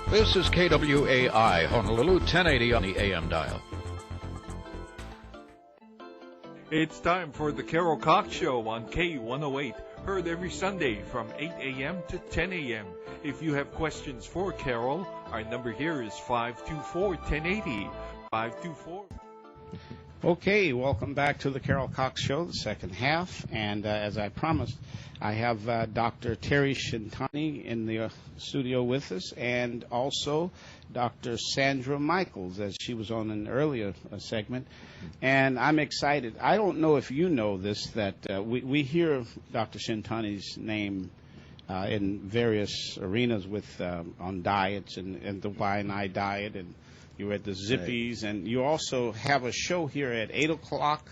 This is KWAI Honolulu, 1080 on the AM dial. It's time for the Carroll Cox Show on K108, heard every Sunday from 8 a.m. to 10 a.m. If you have questions for Carroll, our number here is 524-1080, 524. Okay, welcome back to the Carroll Cox Show, the second half. And as I promised, I have Dr. Terry Shintani in the studio with us, and also Dr. Sandra Michaels, as she was on an earlier segment. And I'm excited. I don't know if you know this, that we hear Dr. Shintani's name in various arenas with on diets and the Y&I diet, and you were at the Zippies, right. And you also have a show here at 8 o'clock.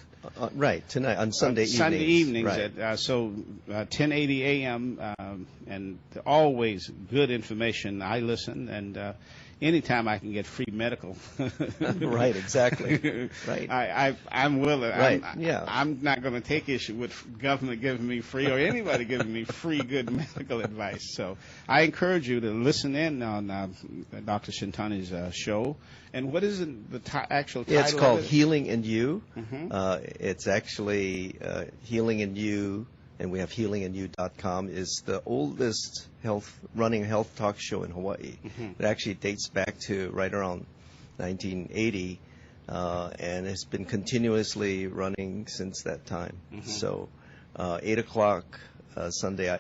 Right, tonight, on Sunday evenings. Sunday evenings, right. At 10:80 a.m., and always good information. I listen, and anytime I can get free medical. Right, exactly. Right. I'm willing. Right, I'm not going to take issue with government giving me free or anybody giving me free good medical advice. So I encourage you to listen in on Dr. Shintani's show. And what is the actual title? It's called Healing in You. Mm-hmm. It's actually Healing in You, and we have healinginu.com, is the oldest running health talk show in Hawaii. Mm-hmm. It actually dates back to right around 1980, and it's been continuously running since that time. Mm-hmm. So 8 o'clock Sunday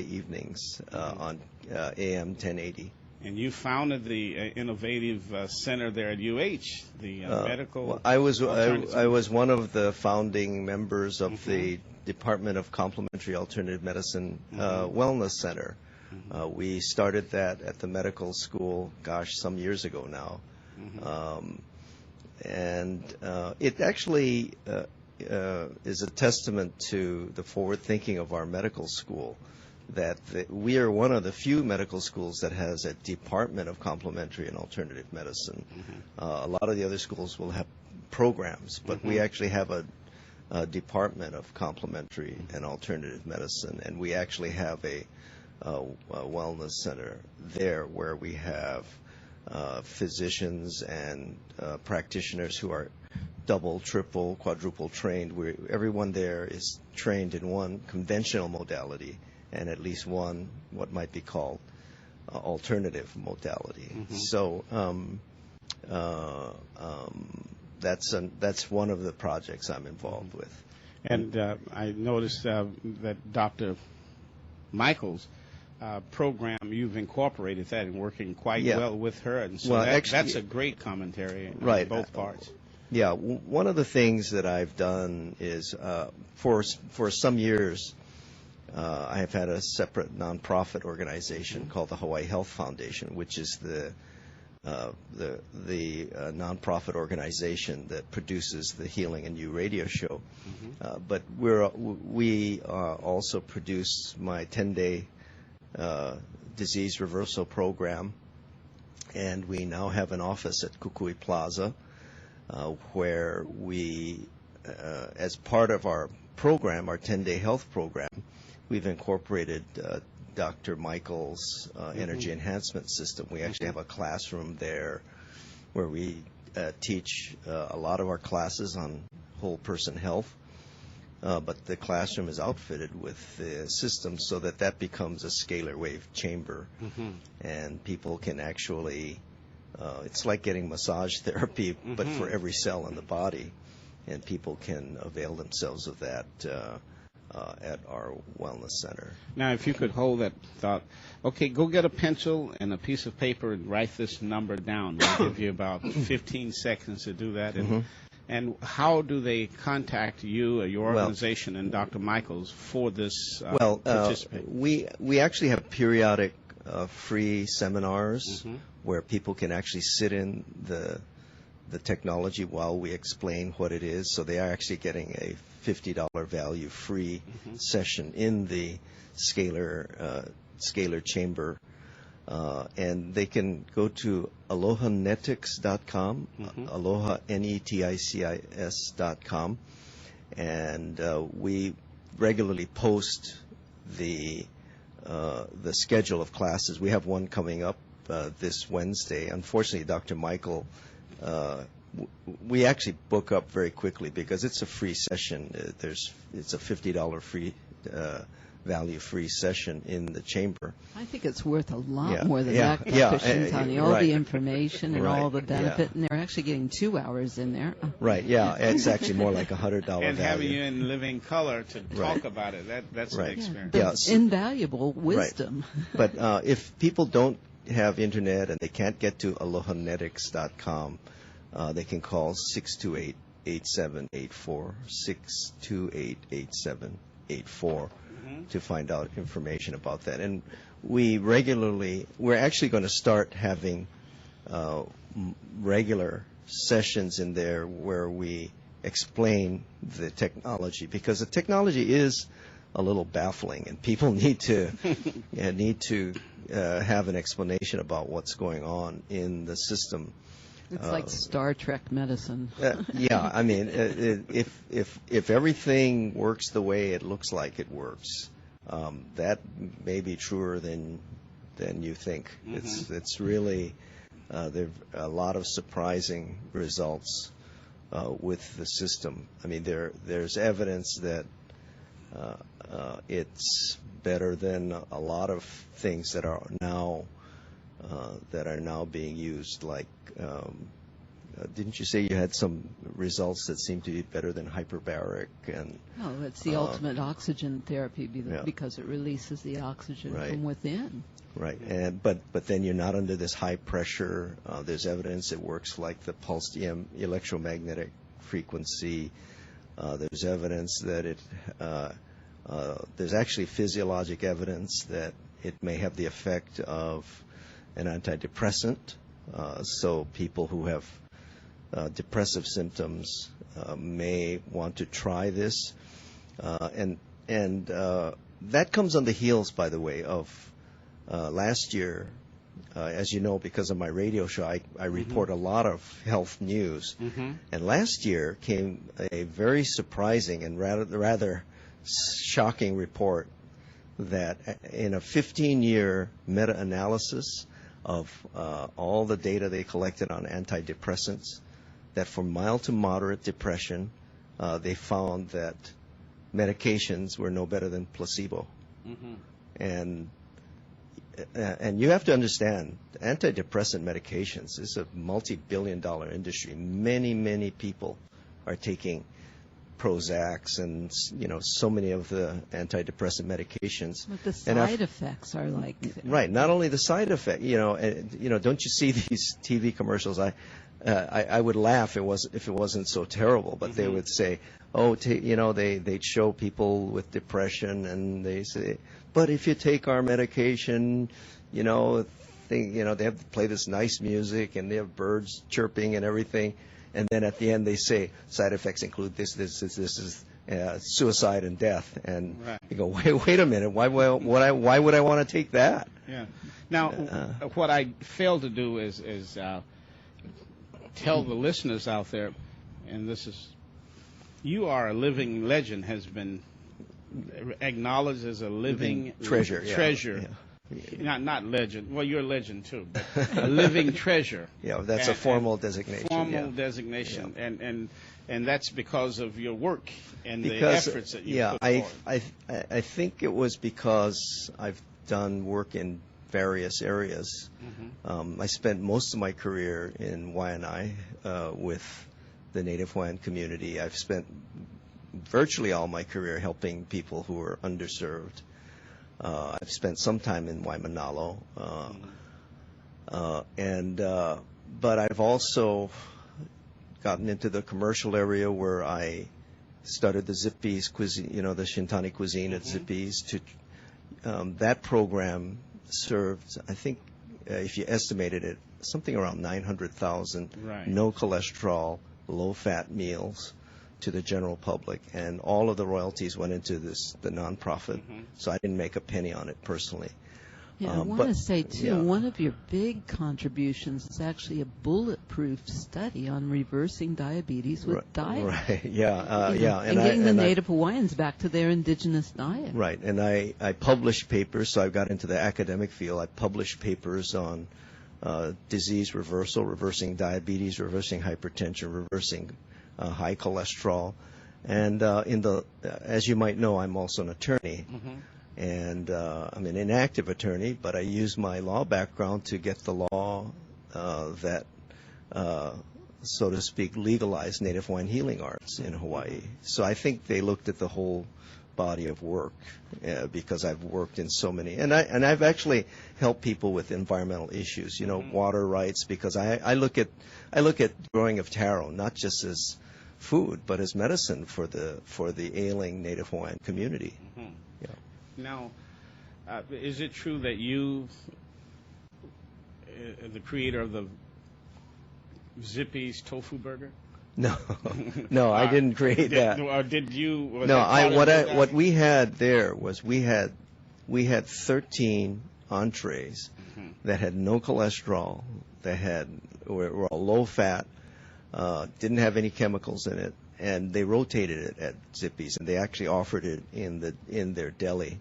evenings on AM 1080. And you founded the innovative center there at UH, the medical. Well, I was one of the founding members of mm-hmm. the Department of Complementary Alternative Medicine mm-hmm. Wellness Center. Mm-hmm. We started that at the medical school, some years ago now, mm-hmm. And it actually is a testament to the forward thinking of our medical school. That we are one of the few medical schools that has a Department of Complementary and Alternative Medicine. Mm-hmm. A lot of the other schools will have programs, but mm-hmm. we actually have a Department of Complementary and Alternative Medicine, and we actually have a wellness center there where we have physicians and practitioners who are double, triple, quadruple trained. Everyone there is trained in one conventional modality and at least one what might be called alternative modality. Mm-hmm. So that's one of the projects I'm involved with. And I noticed that Dr. Michaels' program, you've incorporated that and working quite well with her, and so that's a great commentary right. in both parts. Yeah, one of the things that I've done is for some years. I have had a separate nonprofit organization mm-hmm. called the Hawaii Health Foundation, which is the nonprofit organization that produces the Healing in You radio show. Mm-hmm. But we also produce my 10-day disease reversal program, and we now have an office at Kukui Plaza where we, as part of our program, our 10-day health program, we've incorporated Dr. Michael's energy enhancement system. We actually have a classroom there where we teach a lot of our classes on whole person health, but the classroom is outfitted with the system so that becomes a scalar wave chamber, mm-hmm. and people can actually, it's like getting massage therapy, mm-hmm. but for every cell in the body, and people can avail themselves of that at our wellness center. Now, if you could hold that thought. Okay, go get a pencil and a piece of paper and write this number down. We'll give you about 15 seconds to do that. And, mm-hmm. and how do they contact you or your organization and Dr. Michaels for this participation? We actually have periodic free seminars mm-hmm. where people can actually sit in the technology while we explain what it is. So they are actually getting a $50 value free mm-hmm. session in the scalar chamber. And they can go to alohanetics.com, mm-hmm. aloha, neticis.com, and we regularly post the schedule of classes. We have one coming up this Wednesday. Unfortunately, Dr. Michael, we actually book up very quickly because it's a free session. It's a $50 free value-free session in the chamber. I think it's worth a lot more than that, Dr. Shintani. All the information and all the benefit, and they're actually getting 2 hours in there. Right, yeah. It's actually more like $100 value. And having you in living color to talk about it, that's an experience. Invaluable wisdom. But if people don't have internet and they can't get to alohanetics.com, they can call 628-8784, 628-8784. To find out information about that. And we're actually going to start having regular sessions in there where we explain the technology, because the technology is a little baffling and people need to have an explanation about what's going on in the system. It's like Star Trek medicine. Yeah, I mean, if everything works the way it looks like it works, that may be truer than you think. It's really there are a lot of surprising results with the system. I mean, there's evidence that it's better than a lot of things that are now being used, like didn't you say you had some results that seem to be better than hyperbaric? And it's the ultimate oxygen therapy because it releases the oxygen from within. Right, but then you're not under this high pressure. There's evidence it works like the pulsed electromagnetic frequency. There's evidence that there's actually physiologic evidence that it may have the effect of an antidepressant. So people who have depressive symptoms may want to try this. And that comes on the heels, by the way, of last year. As you know, because of my radio show, I report a lot of health news. And last year came a very surprising and rather shocking report that in a 15-year meta-analysis of all the data they collected on antidepressants, that for mild to moderate depression, they found that medications were no better than placebo. And you have to understand, antidepressant medications is a multi-billion-dollar industry. Many people are taking Prozacs and so many of the antidepressant medications. But the side effects are like right. Not only the side effect, don't you see these TV commercials? I would laugh if it wasn't so terrible, but they would say, they'd show people with depression and they say, but if you take our medication, they have to play this nice music and they have birds chirping and everything. And then at the end they say side effects include this is suicide and death. And you go, wait a minute, why would I want to take that? Yeah. Now, what I failed to do is tell the listeners out there, and this is, you are a living legend, has been acknowledged as a living treasure. Treasure. Yeah. Not legend. Well, you're a legend too, but a living treasure. Yeah, that's a formal designation. Formal designation, and that's because of your work and the efforts that you put forth. I think it was because I've done work in various areas. I spent most of my career in Waianae with the Native Hawaiian community. I've spent virtually all my career helping people who are underserved. I've spent some time in Waimanalo, but I've also gotten into the commercial area where I started the Zippy's cuisine, the Shintani cuisine at Zippy's. That program served, I think, if you estimated it, something around 900,000 no cholesterol, low-fat meals to the general public, and all of the royalties went into the nonprofit. So I didn't make a penny on it personally. Yeah, I want to say too, one of your big contributions is actually a bulletproof study on reversing diabetes with diet. Right. And getting the Native Hawaiians back to their indigenous diet. Right, and I published papers, so I got into the academic field. I published papers on disease reversal, reversing diabetes, reversing hypertension, reversing high cholesterol. And as you might know, I'm also an attorney. And I'm an inactive attorney, but I use my law background to get the law that, so to speak, legalized Native Hawaiian healing arts in Hawaii. So I think they looked at the whole body of work because I've worked in so many, and I've actually helped people with environmental issues, water rights, because I look at growing of taro not just as food but as medicine for the ailing Native Hawaiian community. Yeah. Now, is it true that you, the creator of the Zippy's tofu burger? No, no, I didn't create that. Or did you? What we had there was we had 13 entrees that had no cholesterol, that were all low fat, didn't have any chemicals in it, and they rotated it at Zippy's, and they actually offered it in their deli.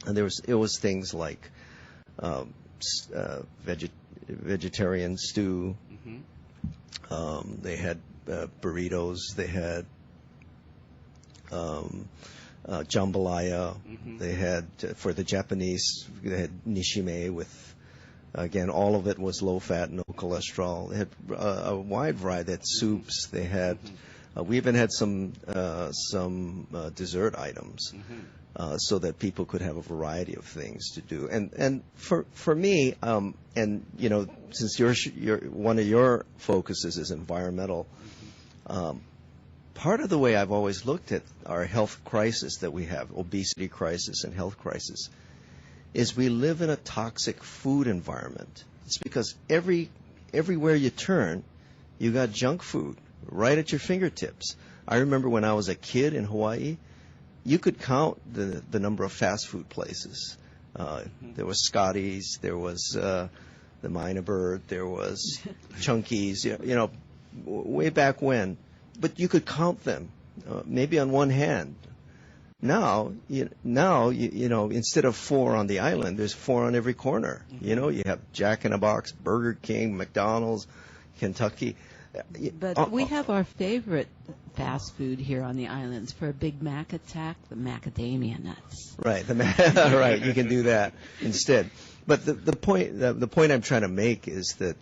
And it was things like vegetarian stew. They had burritos. They had jambalaya. They had, for the Japanese, they had nishime with, again, all of it was low fat, no cholesterol. They had a wide variety. They had soups. They had, we even had some dessert items. So that people could have a variety of things to do, and for me, and since one of your focuses is environmental, part of the way I've always looked at our health crisis that we have, obesity crisis and health crisis, is we live in a toxic food environment. It's because everywhere you turn, you got junk food right at your fingertips. I remember when I was a kid in Hawaii, you could count the number of fast food places. There was Scotty's, there was the Mina Bird, there was Chunky's, way back when. But you could count them, maybe on one hand. Now, instead of 4 on the island, there's 4 on every corner. You have Jack in the Box, Burger King, McDonald's, Kentucky. But we have our favorite fast food here on the islands for a Big Mac attack, the macadamia nuts. Right, right. You can do that instead. But the point I'm trying to make is that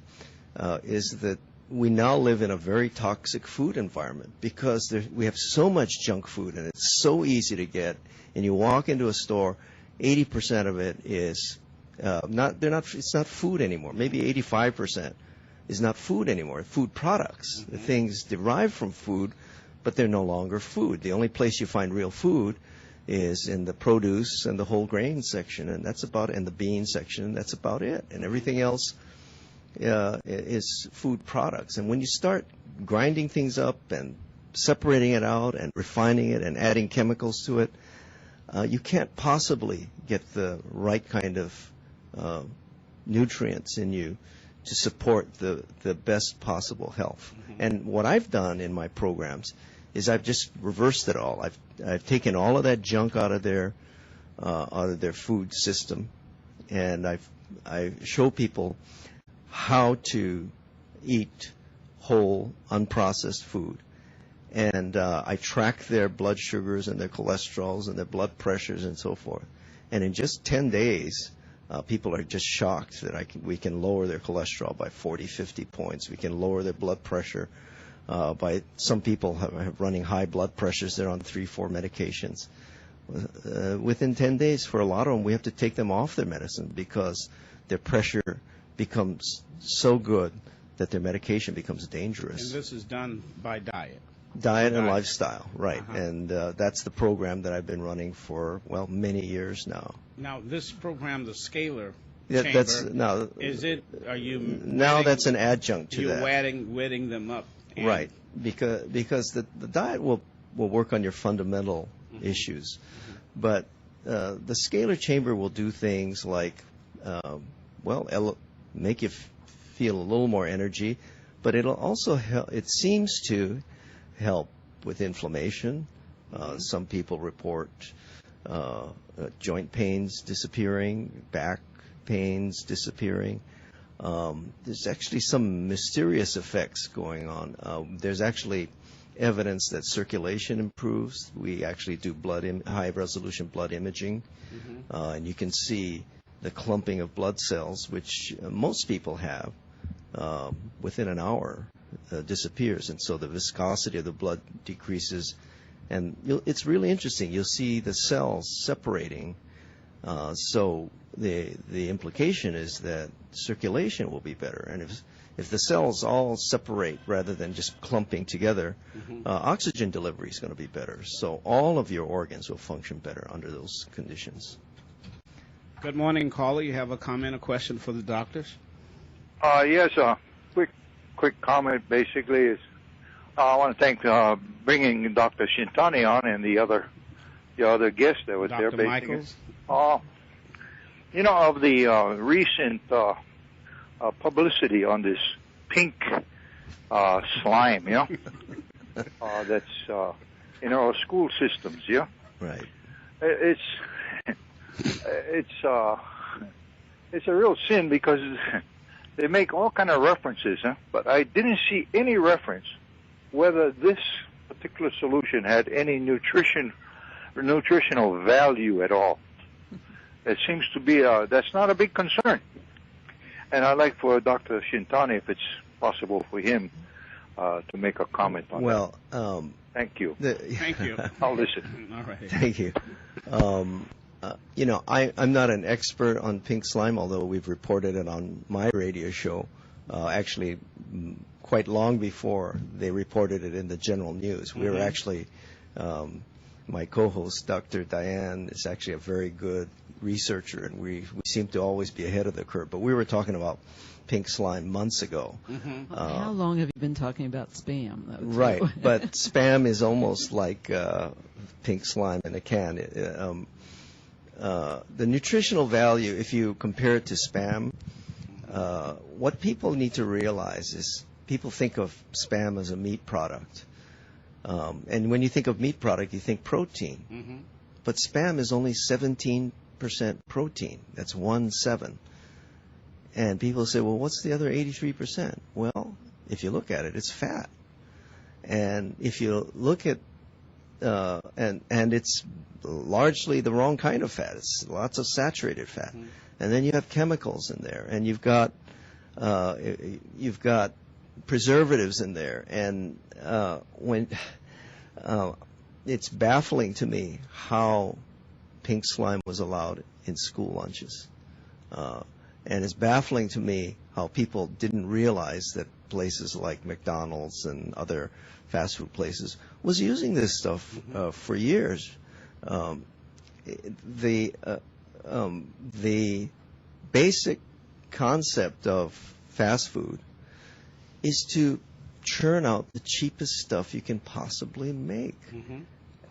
we now live in a very toxic food environment because we have so much junk food and it's so easy to get. And you walk into a store, 80% of it is it's not food anymore. Maybe 85% is not food anymore. Food products, the things derived from food, but they're no longer food. The only place you find real food is in the produce and the whole grain section, and the bean section, and that's about it. And everything else is food products. And when you start grinding things up and separating it out and refining it and adding chemicals to it, you can't possibly get the right kind of nutrients in you to support the best possible health. And what I've done in my programs is I've just reversed it all. I've taken all of that junk out of their food system, and I show people how to eat whole, unprocessed food. And I track their blood sugars and their cholesterols and their blood pressures and so forth. And in just 10 days, people are just shocked that we can lower their cholesterol by 40, 50 points. We can lower their blood pressure by some people have running high blood pressures. They're on 3-4 medications. Within 10 days, for a lot of them, we have to take them off their medicine because their pressure becomes so good that their medication becomes dangerous. And this is done by diet. Diet and lifestyle, right. And that's the program that I've been running for, many years now. Now, this program, the Scalar Chamber, that's an adjunct to that. You're wetting them up. Right, because the diet will work on your fundamental issues. But the Scalar Chamber will do things like, make you feel a little more energy, but it'll also help. It seems to help with inflammation. Some people report joint pains disappearing, back pains disappearing. there's actually some mysterious effects going on. There's actually evidence that circulation improves. We actually do high-resolution blood imaging, and you can see the clumping of blood cells, which most people have, within an hour disappears, and so the viscosity of the blood decreases. And it's really interesting. You'll see the cells separating. So the implication is that circulation will be better, and if the cells all separate rather than just clumping together, oxygen delivery is going to be better. So all of your organs will function better under those conditions. Good morning, caller. You have a comment, a question for the doctors? Yes, quick comment basically is I want to thank bringing Dr. Shintani on and the other guest that was there. Dr. Michaels? You know, of the recent publicity on this pink slime, you know, that's in our school systems, yeah? Right. It's a real sin because they make all kind of references, but I didn't see any reference whether this particular solution had any nutritional value at all. It seems to be that's not a big concern. And I'd like for Dr. Shintani, if it's possible for him, to make a comment on that. Thank you. Thank you. I'll listen. All right. Thank you. You know, I'm not an expert on pink slime, although we've reported it on my radio show, actually quite long before they reported it in the general news. We were actually, my co-host, Dr. Diane, is actually a very good researcher, and we seem to always be ahead of the curve. But we were talking about pink slime months ago. How long have you been talking about Spam? Right, but Spam is almost like pink slime in a can. The nutritional value, if you compare it to Spam, what people need to realize is people think of Spam as a meat product. And when you think of meat product, you think protein. But Spam is only 17% protein. That's 1/7. And people say, well, what's the other 83%? Well, if you look at it, it's fat. And if you look at, and it's largely the wrong kind of fat. It's lots of saturated fat. And then you have chemicals in there, and you've got preservatives in there. And it's baffling to me how pink slime was allowed in school lunches. And it's baffling to me how people didn't realize that places like McDonald's and other fast food places was using this stuff for years. The basic concept of fast food is to churn out the cheapest stuff you can possibly make.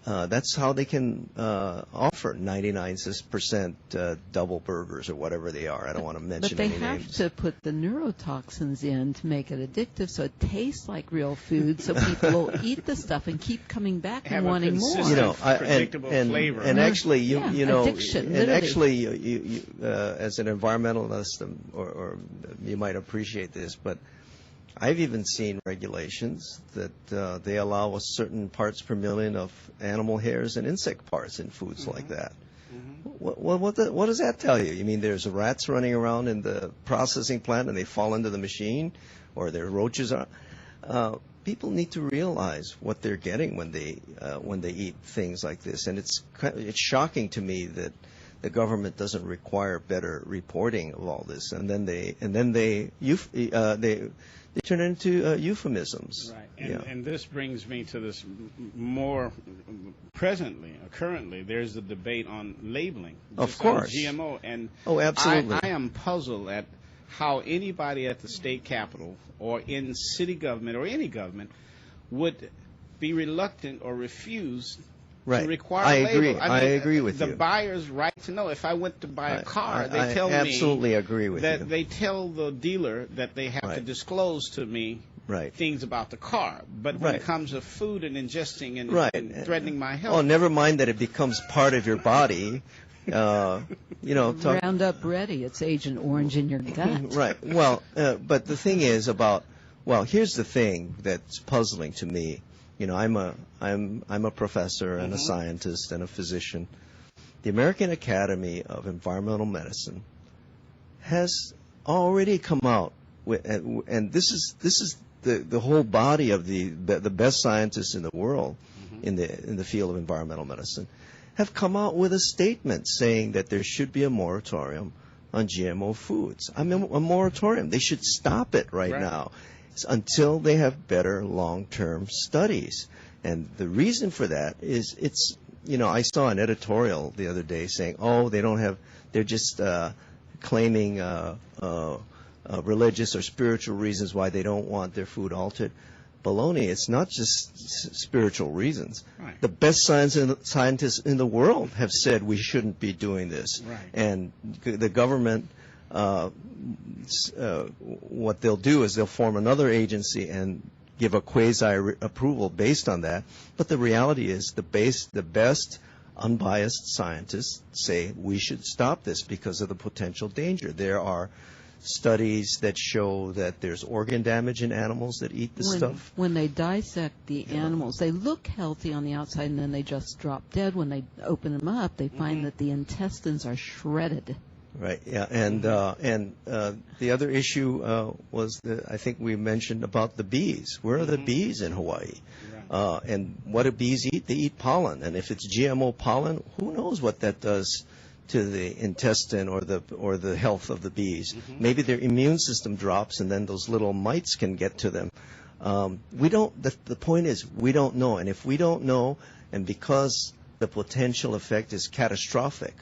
That's how they can offer 99% double burgers or whatever they are. I don't want to mention any names. But they have to put the neurotoxins in to make it addictive so it tastes like real food, so people will eat the stuff and keep coming back and wanting more. You know, predictable flavor. And actually, you know, addiction, and actually, you as an environmentalist, or you might appreciate this, but I've even seen regulations that they allow a certain parts per million of animal hairs and insect parts in foods like that. What does that tell you? You mean there's rats running around in the processing plant and they fall into the machine, or there are roaches? People need to realize what they're getting when they eat things like this, and it's shocking to me that the government doesn't require better reporting of all this, and then they turn into euphemisms. Right, and this brings me to this more currently, there's a debate on labeling. Of course. On GMO, and absolutely. I am puzzled at how anybody at the state capitol or in city government or any government would be reluctant or refuse to require a label. I agree with you. The buyer's right to know. If I went to buy a car, they tell me absolutely agree with that you. they tell the dealer that they have to disclose to me things about the car. But when it comes to food and ingesting and threatening my health. Oh, never mind that it becomes part of your body. Roundup Ready. It's Agent Orange in your gut. Right. Well, but the thing is here's the thing that's puzzling to me. I'm a professor and a scientist and a physician. The American Academy of Environmental Medicine has already come out with, and this is the whole body of the best scientists in the world in the field of environmental medicine have come out with a statement saying that there should be a moratorium on GMO foods. I mean, a moratorium. They should stop it right now until they have better long-term studies. And the reason for that is I saw an editorial the other day saying, they're just claiming religious or spiritual reasons why they don't want their food altered. Baloney, it's not just spiritual reasons. Right. The best scientists in the world have said we shouldn't be doing this. Right. And the government, what they'll do is they'll form another agency and give a quasi-approval based on that. But the reality is the best unbiased scientists say we should stop this because of the potential danger. There are studies that show that there's organ damage in animals that eat the stuff. When they dissect the animals, they look healthy on the outside and then they just drop dead. When they open them up, they find that the intestines are shredded. Right, yeah, and the other issue was I think we mentioned about the bees. Where are the bees in Hawaii? And what do bees eat? They eat pollen, and if it's GMO pollen, who knows what that does to the intestine or the health of the bees. Maybe their immune system drops, and then those little mites can get to them. We don't. The point is, we don't know, and if we don't know, and because the potential effect is catastrophic,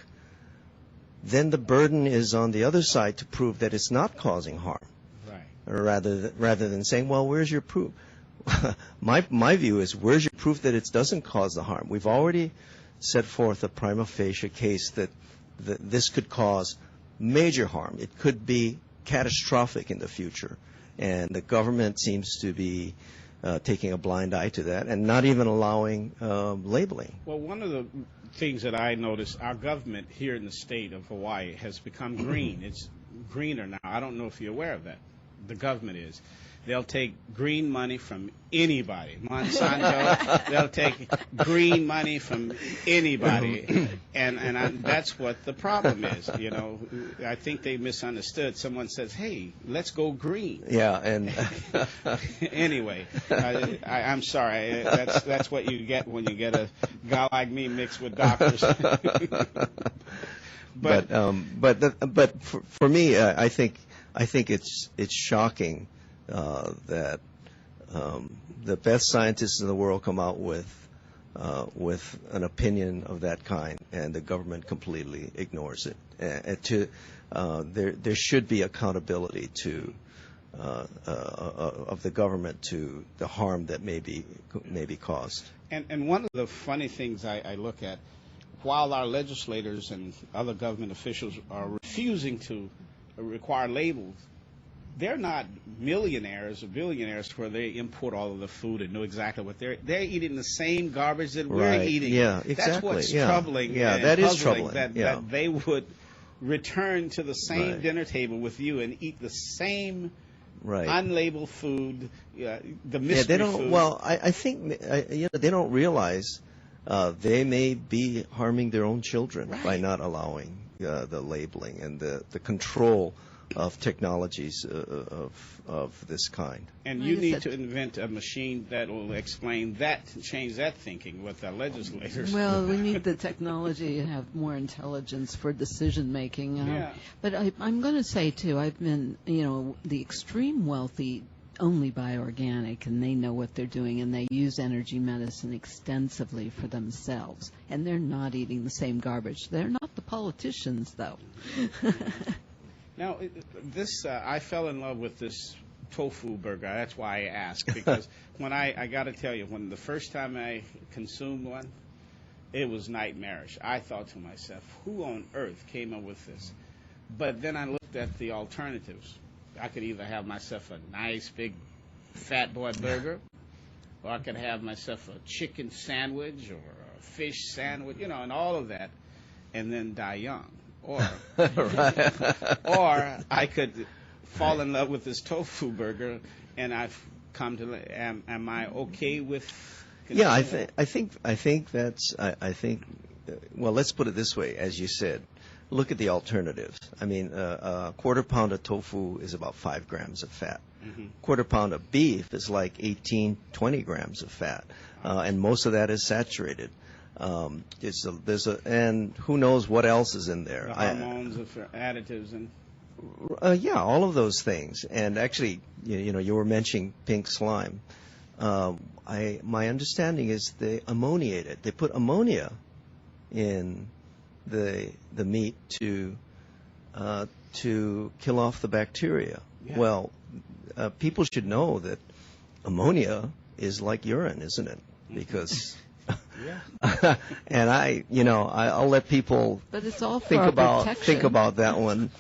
then the burden is on the other side to prove that it's not causing harm. Right. Or rather than saying, well, where's your proof? My view is, where's your proof that it doesn't cause the harm? We've already set forth a prima facie case that this could cause major harm. It could be catastrophic in the future. And the government seems to be taking a blind eye to that and not even allowing labeling. Well, one of the things that I noticed, our government here in the state of Hawaii has become green. It's greener now. I don't know if you're aware of that. The government is. They'll take green money from anybody. Monsanto, they'll take green money from anybody. And that's what the problem is. I think they misunderstood. Someone says, hey, let's go green. Yeah, and anyway, I'm sorry. That's what you get when you get a guy like me mixed with doctors. But for me, I think it's shocking that the best scientists in the world come out with an opinion of that kind, and the government completely ignores it. There should be accountability of the government to the harm that may be caused. And one of the funny things I look at, while our legislators and other government officials are refusing to require labels, they're not millionaires or billionaires where they import all of the food and know exactly what they're eating the same garbage that we're eating. Yeah, exactly. That's what's troubling. Yeah, that is troubling. That they would return to the same dinner table with you and eat the same unlabeled food, the mystery food. Well, I think they don't realize they may be harming their own children by not allowing the labeling and the control of technologies of this kind. And you need to invent a machine that will explain that, change that thinking with the legislators. Well, we need the technology to have more intelligence for decision making. But I'm going to say too, I've been, the extreme wealthy only buy organic, and they know what they're doing, and they use energy medicine extensively for themselves, and they're not eating the same garbage. They're not the politicians, though. Now, I fell in love with this tofu burger. That's why I asked, because when I got to tell you, when the first time I consumed one, it was nightmarish. I thought to myself, who on earth came up with this? But then I looked at the alternatives. I could either have myself a nice big fat boy burger, or I could have myself a chicken sandwich or a fish sandwich, and all of that. and then die young. Or, Right. or I could fall in love with this tofu burger, and I've come to. Am I okay with? Yeah, I think that's. Well, let's put it this way, as you said. Look at the alternatives. I mean, a quarter pound of tofu is about 5 grams of fat. Mm-hmm. Quarter pound of beef is like 18, 20 grams of fat, and most of that is saturated. And who knows what else is in there? The hormones, additives, and yeah, all of those things. And actually, you were mentioning pink slime. My understanding is they ammoniate it. They put ammonia in the meat to kill off the bacteria. Yeah. Well, people should know that ammonia is like urine, isn't it? Because yeah. and I'll let people but it's all for think protection. about that one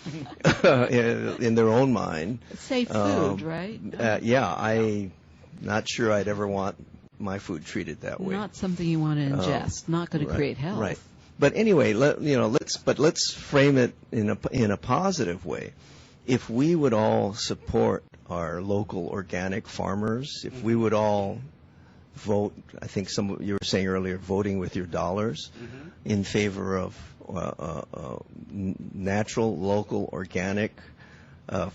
in their own mind. It's safe food, right? Yeah, I'm not sure I'd ever want my food treated that way. Not something you want to ingest. Not going to create health. Right. But anyway, let's frame it in a positive way. If we would all support our local organic farmers, if we would all vote, I think you were saying earlier, voting with your dollars in favor of natural, local, organic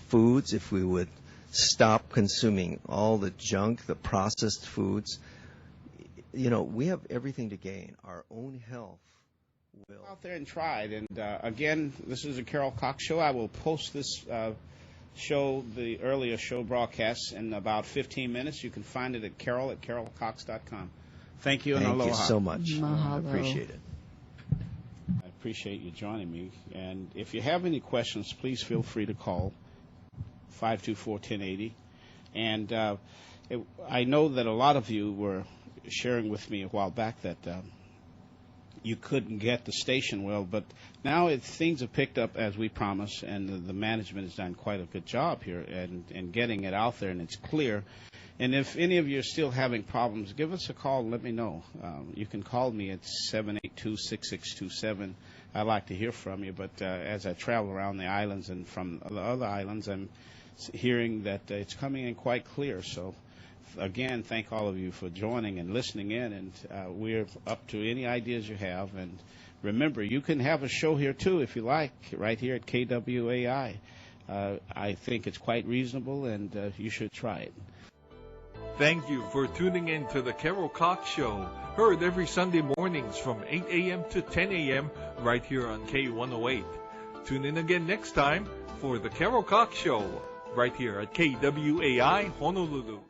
foods, if we would stop consuming all the junk, the processed foods, we have everything to gain. Our own health will. Out there and tried. And again, this is a Carroll Cox show. I will post this show, the earlier show broadcasts, in about 15 minutes. You can find it at carrollcox.com. Thank you and aloha. Thank you so much. Mahalo. I appreciate it. I appreciate you joining me. And if you have any questions, please feel free to call 524-1080. And I know that a lot of you were sharing with me a while back that you couldn't get the station well, but now things have picked up as we promised, and the management has done quite a good job here and getting it out there, and it's clear. And if any of you are still having problems, give us a call and let me know. You can call me at 782-6627. I'd like to hear from you, but as I travel around the islands and from the other islands, I'm hearing that it's coming in quite clear. So again, thank all of you for joining and listening in, and we're up to any ideas you have. And remember, you can have a show here too if you like, right here at KWAI. I think it's quite reasonable, and you should try it. Thank you for tuning in to the Carroll Cox Show, heard every Sunday mornings from 8 a.m. to 10 a.m. right here on K108. Tune in again next time for the Carroll Cox Show, right here at KWAI Honolulu.